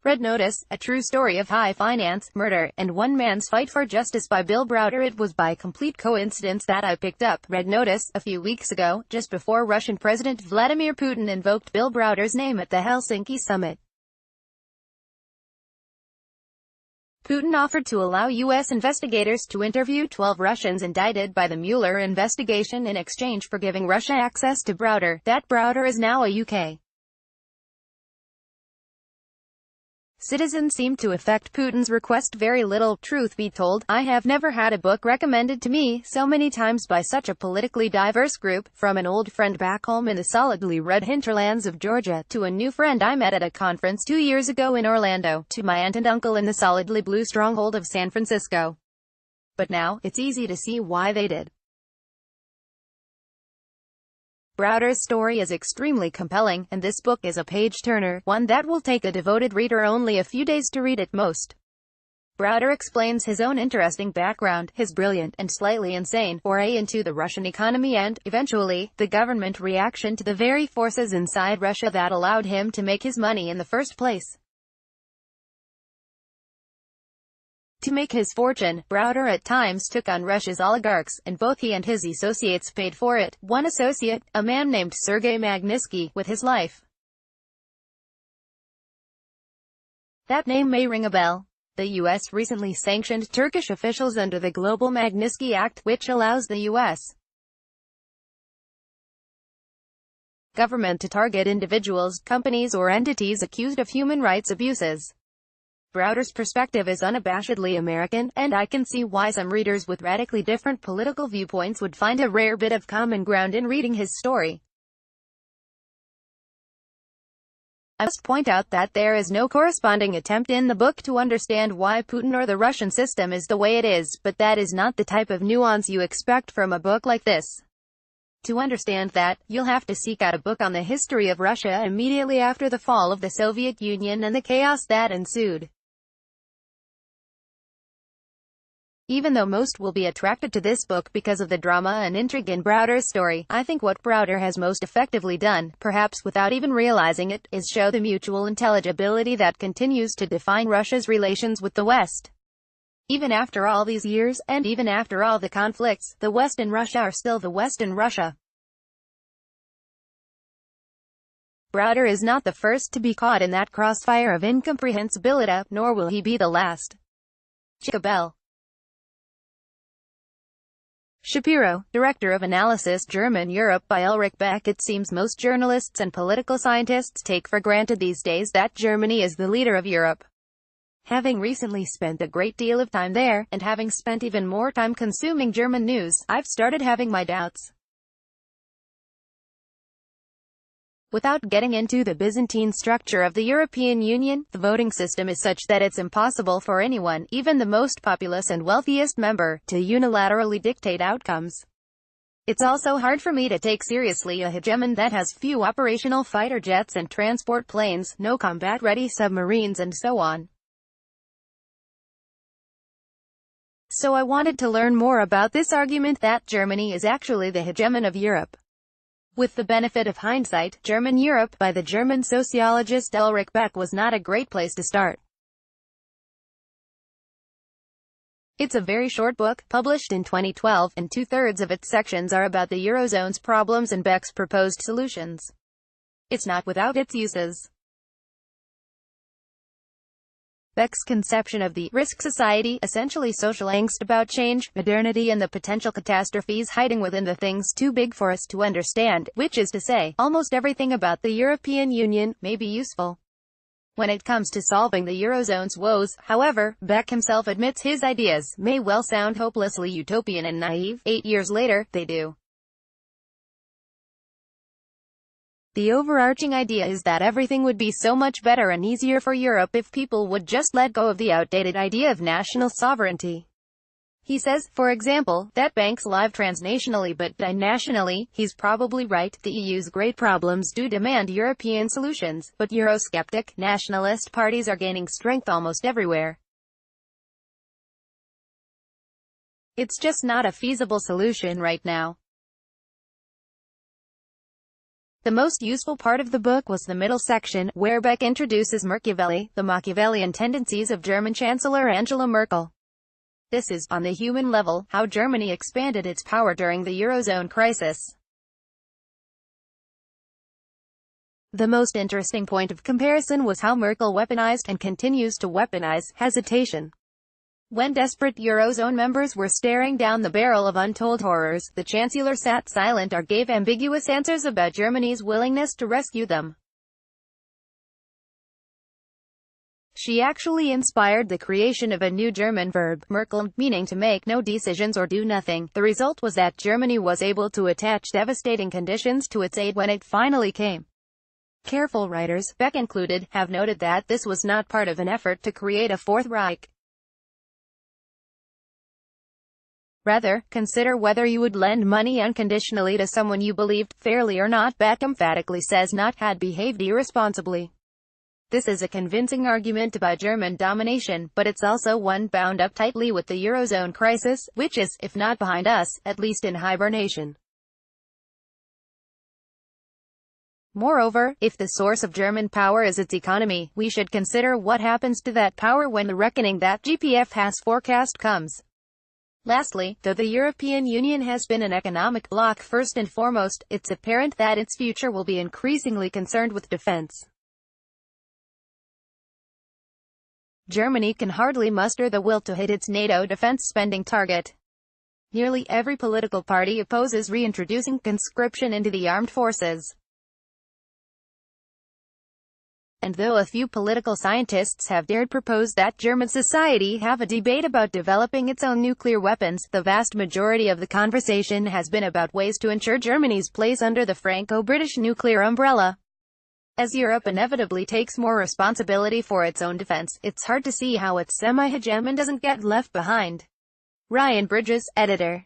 Red Notice, a true story of high finance, murder, and one man's fight for justice by Bill Browder. It was by complete coincidence that I picked up Red Notice a few weeks ago, just before Russian President Vladimir Putin invoked Bill Browder's name at the Helsinki summit. Putin offered to allow U.S. investigators to interview 12 Russians indicted by the Mueller investigation in exchange for giving Russia access to Browder. That Browder is now a UK citizen seemed to affect Putin's request very little. Truth be told, I have never had a book recommended to me so many times by such a politically diverse group, from an old friend back home in the solidly red hinterlands of Georgia, to a new friend I met at a conference 2 years ago in Orlando, to my aunt and uncle in the solidly blue stronghold of San Francisco. But now, it's easy to see why they did. Browder's story is extremely compelling, and this book is a page-turner, one that will take a devoted reader only a few days to read at most. Browder explains his own interesting background, his brilliant, and slightly insane, foray into the Russian economy and, eventually, the government reaction to the very forces inside Russia that allowed him to make his money in the first place. To make his fortune, Browder at times took on Russia's oligarchs, and both he and his associates paid for it. One associate, a man named Sergei Magnitsky, with his life. That name may ring a bell. The U.S. recently sanctioned Turkish officials under the Global Magnitsky Act, which allows the U.S. government to target individuals, companies or entities accused of human rights abuses. Browder's perspective is unabashedly American, and I can see why some readers with radically different political viewpoints would find a rare bit of common ground in reading his story. I must point out that there is no corresponding attempt in the book to understand why Putin or the Russian system is the way it is, but that is not the type of nuance you expect from a book like this. To understand that, you'll have to seek out a book on the history of Russia immediately after the fall of the Soviet Union and the chaos that ensued. Even though most will be attracted to this book because of the drama and intrigue in Browder's story, I think what Browder has most effectively done, perhaps without even realizing it, is show the mutual intelligibility that continues to define Russia's relations with the West. Even after all these years, and even after all the conflicts, the West and Russia are still the West and Russia. Browder is not the first to be caught in that crossfire of incomprehensibility, nor will he be the last. Bell. Shapiro, Director of Analysis German Europe by Ulrich Beck. It seems most journalists and political scientists take for granted these days that Germany is the leader of Europe. Having recently spent a great deal of time there, and having spent even more time consuming German news, I've started having my doubts. Without getting into the Byzantine structure of the European Union, the voting system is such that it's impossible for anyone, even the most populous and wealthiest member, to unilaterally dictate outcomes. It's also hard for me to take seriously a hegemon that has few operational fighter jets and transport planes, no combat-ready submarines and so on. So I wanted to learn more about this argument that Germany is actually the hegemon of Europe. With the benefit of hindsight, German Europe, by the German sociologist Ulrich Beck, was not a great place to start. It's a very short book, published in 2012, and 2/3 of its sections are about the Eurozone's problems and Beck's proposed solutions. It's not without its uses. Beck's conception of the risk society, essentially social angst about change, modernity and the potential catastrophes hiding within the things too big for us to understand, which is to say, almost everything about the European Union, may be useful. When it comes to solving the Eurozone's woes, however, Beck himself admits his ideas may well sound hopelessly utopian and naive. 8 years later, they do. The overarching idea is that everything would be so much better and easier for Europe if people would just let go of the outdated idea of national sovereignty. He says, for example, that banks live transnationally but die nationally. He's probably right. The EU's great problems do demand European solutions, but Eurosceptic, nationalist parties are gaining strength almost everywhere. It's just not a feasible solution right now. The most useful part of the book was the middle section, where Beck introduces Machiavelli, the Machiavellian tendencies of German Chancellor Angela Merkel. This is, on the human level, how Germany expanded its power during the Eurozone crisis. The most interesting point of comparison was how Merkel weaponized, and continues to weaponize, hesitation. When desperate Eurozone members were staring down the barrel of untold horrors, the Chancellor sat silent or gave ambiguous answers about Germany's willingness to rescue them. She actually inspired the creation of a new German verb, Merkel, meaning to make no decisions or do nothing. The result was that Germany was able to attach devastating conditions to its aid when it finally came. Careful writers, Beck included, have noted that this was not part of an effort to create a Fourth Reich. Rather, consider whether you would lend money unconditionally to someone you believed, fairly or not, Beck emphatically says not had behaved irresponsibly. This is a convincing argument about German domination, but it's also one bound up tightly with the Eurozone crisis, which is, if not behind us, at least in hibernation. Moreover, if the source of German power is its economy, we should consider what happens to that power when the reckoning that GPF has forecast comes. Lastly, though the European Union has been an economic bloc first and foremost, it's apparent that its future will be increasingly concerned with defense. Germany can hardly muster the will to hit its NATO defense spending target. Nearly every political party opposes reintroducing conscription into the armed forces. And though a few political scientists have dared propose that German society have a debate about developing its own nuclear weapons, the vast majority of the conversation has been about ways to ensure Germany's place under the Franco-British nuclear umbrella. As Europe inevitably takes more responsibility for its own defense, it's hard to see how its semi-hegemon doesn't get left behind. Ryan Bridges, editor.